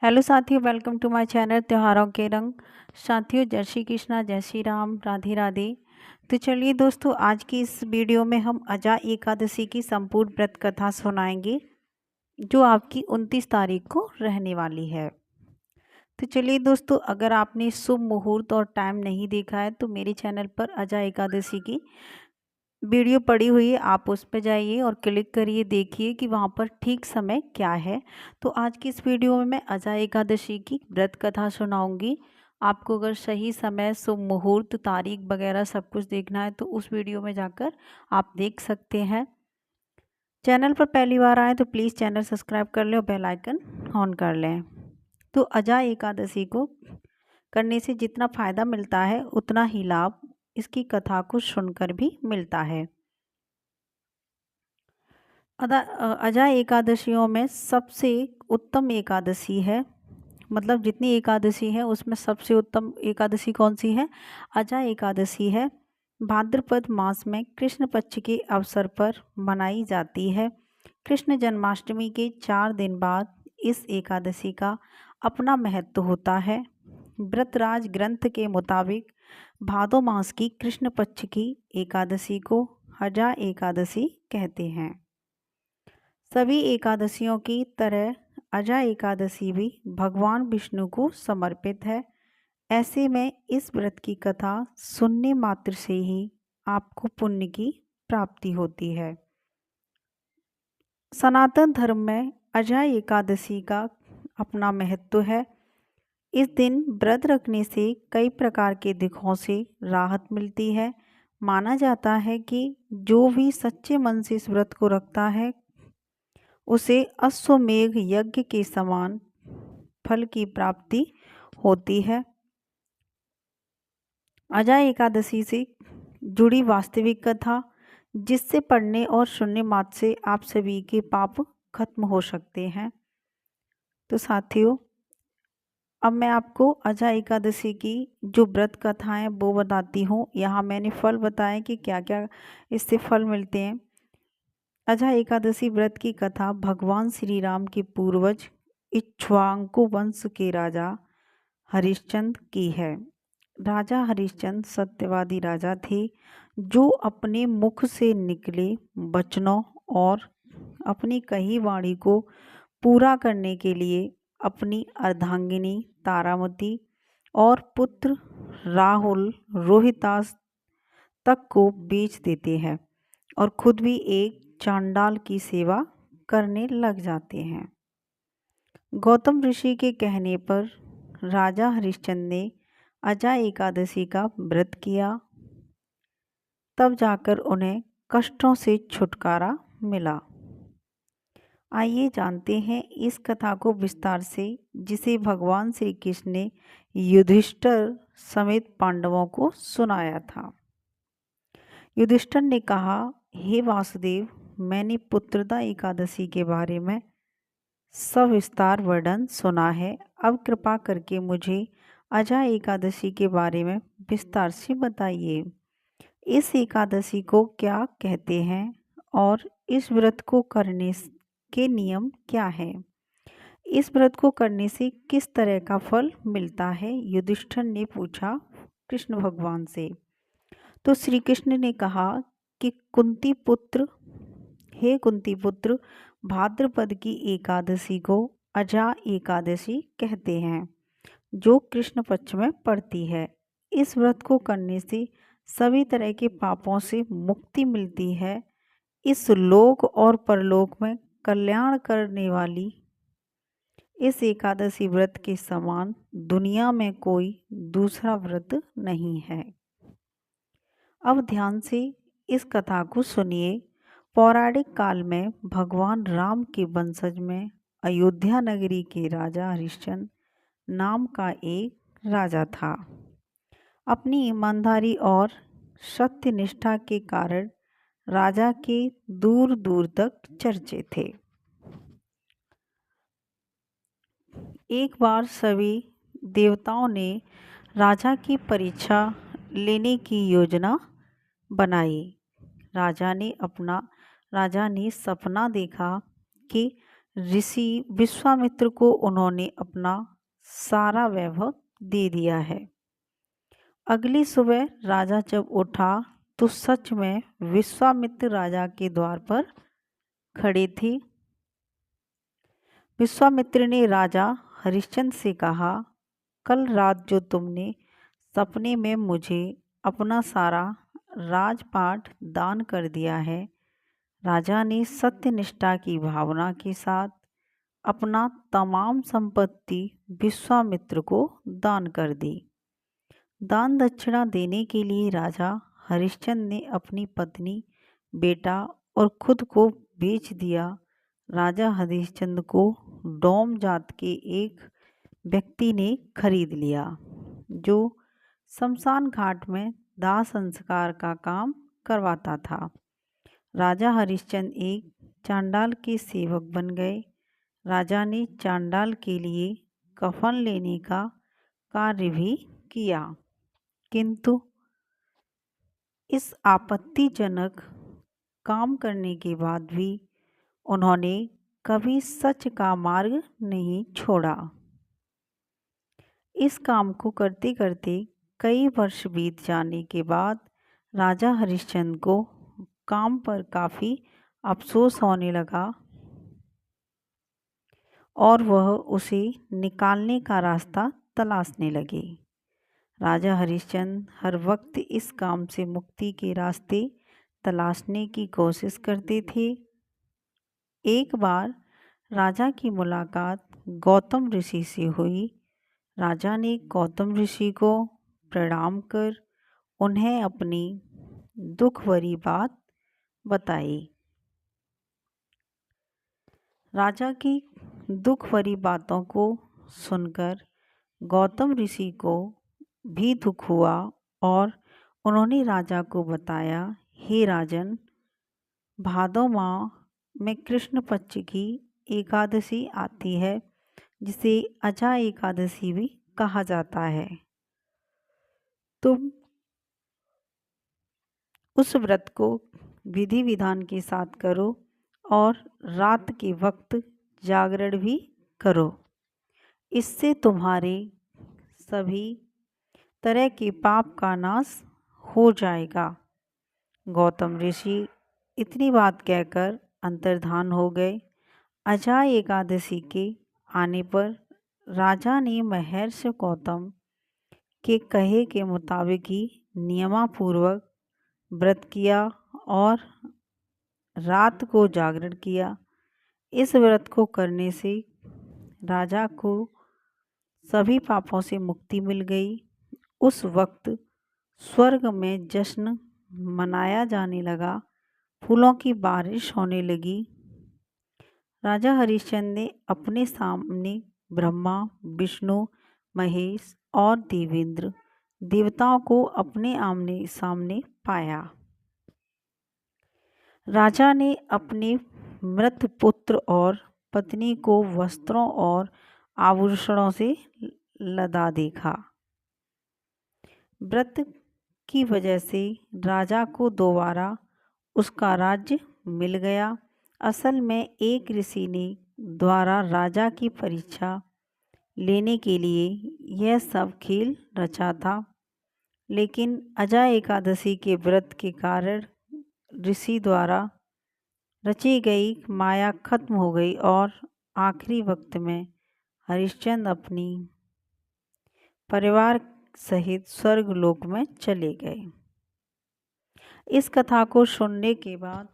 Hello साथियों, welcome to my channel त्योहारों के रंग। साथियों, जय श्री कृष्णा, जय श्री राम, राधे राधे। तो चलिए दोस्तों, आज की इस वीडियो में हम अजा एकादशी की संपूर्ण व्रत कथा सुनाएंगे, जो आपकी 29 तारीख को रहने वाली है। तो चलिए दोस्तों, अगर आपने शुभ मुहूर्त और टाइम नहीं देखा है तो मेरे चैनल पर अजा एकादशी की वीडियो पड़ी हुई है, आप उस पर जाइए और क्लिक करिए, देखिए कि वहाँ पर ठीक समय क्या है। तो आज की इस वीडियो में मैं अजा एकादशी की व्रत कथा सुनाऊंगी। आपको अगर सही समय, शुभ मुहूर्त, तारीख वगैरह सब कुछ देखना है तो उस वीडियो में जाकर आप देख सकते हैं। चैनल पर पहली बार आए तो प्लीज़ चैनल सब्सक्राइब कर लें और बेल आइकन ऑन कर लें। तो अजा एकादशी को करने से जितना फ़ायदा मिलता है उतना ही लाभ इसकी कथा को सुनकर भी मिलता है। अजा एकादशियों में सबसे उत्तम एकादशी है, मतलब जितनी एकादशी है उसमें सबसे उत्तम एकादशी कौन सी है? अजा एकादशी है। भाद्रपद मास में कृष्ण पक्ष के अवसर पर मनाई जाती है। कृष्ण जन्माष्टमी के 4 दिन बाद इस एकादशी का अपना महत्व होता है। व्रतराज ग्रंथ के मुताबिक भादो मास की कृष्ण पक्ष की एकादशी को अजा एकादशी कहते हैं। सभी एकादशियों की तरह अजा एकादशी भी भगवान विष्णु को समर्पित है। ऐसे में इस व्रत की कथा सुनने मात्र से ही आपको पुण्य की प्राप्ति होती है। सनातन धर्म में अजा एकादशी का अपना महत्व है। इस दिन व्रत रखने से कई प्रकार के दुखों से राहत मिलती है। माना जाता है कि जो भी सच्चे मन से इस व्रत को रखता है उसे अश्वमेघ यज्ञ के समान फल की प्राप्ति होती है। अजा एकादशी से जुड़ी वास्तविक कथा, जिससे पढ़ने और सुनने मात्र से आप सभी के पाप खत्म हो सकते हैं। तो साथियों, अब मैं आपको अजा एकादशी की जो व्रत कथाएं वो बताती हूँ। यहाँ मैंने फल बताए कि क्या क्या इससे फल मिलते हैं। अजा एकादशी व्रत की कथा भगवान श्री राम के पूर्वज इक्ष्वाकु वंश के राजा हरिश्चंद्र की है। राजा हरिश्चंद्र सत्यवादी राजा थे, जो अपने मुख से निकले वचनों और अपनी कही वाणी को पूरा करने के लिए अपनी अर्धांगिनी तारामती और पुत्र राहुल रोहितास तक को बेच देते हैं और खुद भी एक चांडाल की सेवा करने लग जाते हैं। गौतम ऋषि के कहने पर राजा हरिश्चंद्र ने अजा एकादशी का व्रत किया, तब जाकर उन्हें कष्टों से छुटकारा मिला। आइए जानते हैं इस कथा को विस्तार से, जिसे भगवान श्री कृष्ण ने युधिष्ठिर समेत पांडवों को सुनाया था। युधिष्ठिर ने कहा, हे वासुदेव, मैंने पुत्रदा एकादशी के बारे में सविस्तार वर्णन सुना है। अब कृपा करके मुझे अजा एकादशी के बारे में विस्तार से बताइए। इस एकादशी को क्या कहते हैं और इस व्रत को करने के नियम क्या है? इस व्रत को करने से किस तरह का फल मिलता है? युधिष्ठिर ने पूछा कृष्ण भगवान से। तो श्री कृष्ण ने कहा कि कुंती पुत्र, हे कुंती पुत्र, भाद्रपद की एकादशी को अजा एकादशी कहते हैं, जो कृष्ण पक्ष में पड़ती है। इस व्रत को करने से सभी तरह के पापों से मुक्ति मिलती है। इस लोक और परलोक में कल्याण करने वाली इस एकादशी व्रत के समान दुनिया में कोई दूसरा व्रत नहीं है। अब ध्यान से इस कथा को सुनिए। पौराणिक काल में भगवान राम के वंशज में अयोध्या नगरी के राजा हरिश्चंद्र नाम का एक राजा था। अपनी ईमानदारी और सत्यनिष्ठा के कारण राजा के दूर दूर तक चर्चे थे। एक बार सभी देवताओं ने राजा की परीक्षा लेने की योजना बनाई। राजा ने सपना देखा कि ऋषि विश्वामित्र को उन्होंने अपना सारा वैभव दे दिया है। अगली सुबह राजा जब उठा तो सच में विश्वामित्र राजा के द्वार पर खड़े थे। विश्वामित्र ने राजा हरिश्चंद्र से कहा, कल रात जो तुमने सपने में मुझे अपना सारा राजपाट दान कर दिया है, राजा ने सत्यनिष्ठा की भावना के साथ अपना तमाम संपत्ति विश्वामित्र को दान कर दी। दान दक्षिणा देने के लिए राजा हरिश्चंद्र ने अपनी पत्नी, बेटा और खुद को बेच दिया। राजा हरिश्चंद्र को डोम जात के एक व्यक्ति ने खरीद लिया, जो शमशान घाट में दाह संस्कार का काम करवाता था। राजा हरिश्चंद्र एक चांडाल के सेवक बन गए। राजा ने चांडाल के लिए कफन लेने का कार्य भी किया, किंतु इस आपत्तिजनक काम करने के बाद भी उन्होंने कभी सच का मार्ग नहीं छोड़ा। इस काम को करते करते कई वर्ष बीत जाने के बाद राजा हरिश्चंद्र को काम पर काफ़ी अफसोस होने लगा और वह उसे निकालने का रास्ता तलाशने लगे। राजा हरिश्चंद्र हर वक्त इस काम से मुक्ति के रास्ते तलाशने की कोशिश करते थे। एक बार राजा की मुलाकात गौतम ऋषि से हुई। राजा ने गौतम ऋषि को प्रणाम कर उन्हें अपनी दुख भरी बात बताई। राजा की दुख भरी बातों को सुनकर गौतम ऋषि को भी दुख हुआ और उन्होंने राजा को बताया, हे राजन, भादो माह में कृष्ण पक्ष की एकादशी आती है, जिसे अजा एकादशी भी कहा जाता है। तुम उस व्रत को विधि विधान के साथ करो और रात के वक्त जागरण भी करो। इससे तुम्हारे सभी तरह के पाप का नाश हो जाएगा। गौतम ऋषि इतनी बात कहकर अंतर्धान हो गए। अजा एकादशी के आने पर राजा ने महर्षि गौतम के कहे के मुताबिक ही नियमापूर्वक व्रत किया और रात को जागरण किया। इस व्रत को करने से राजा को सभी पापों से मुक्ति मिल गई। उस वक्त स्वर्ग में जश्न मनाया जाने लगा, फूलों की बारिश होने लगी। राजा हरिश्चंद्र ने अपने सामने ब्रह्मा, विष्णु, महेश और देवेंद्र देवताओं को अपने आमने सामने पाया। राजा ने अपने मृत पुत्र और पत्नी को वस्त्रों और आभूषणों से लदा देखा। व्रत की वजह से राजा को दोबारा उसका राज्य मिल गया। असल में एक ऋषि ने द्वारा राजा की परीक्षा लेने के लिए यह सब खेल रचा था, लेकिन अजा एकादशी के व्रत के कारण ऋषि द्वारा रची गई माया खत्म हो गई और आखिरी वक्त में हरिश्चंद्र अपनी परिवार सहित स्वर्गलोक में चले गए। इस कथा को सुनने के बाद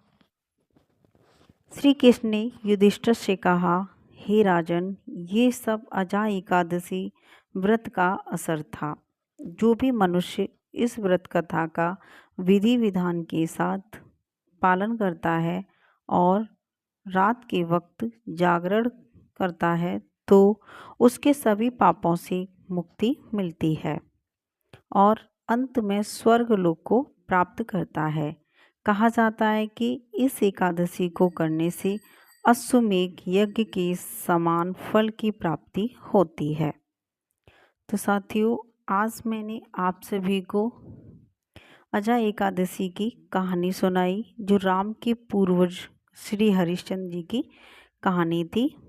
श्री कृष्ण ने युधिष्ठिर से कहा, हे राजन, ये सब अजा एकादशी व्रत का असर था। जो भी मनुष्य इस व्रत कथा का विधि विधान के साथ पालन करता है और रात के वक्त जागरण करता है, तो उसके सभी पापों से मुक्ति मिलती है और अंत में स्वर्गलोक को प्राप्त करता है। कहा जाता है कि इस एकादशी को करने से अश्वमेध यज्ञ के समान फल की प्राप्ति होती है। तो साथियों, आज मैंने आप सभी को अजा एकादशी की कहानी सुनाई, जो राम के पूर्वज श्री हरिश्चंद्र जी की कहानी थी।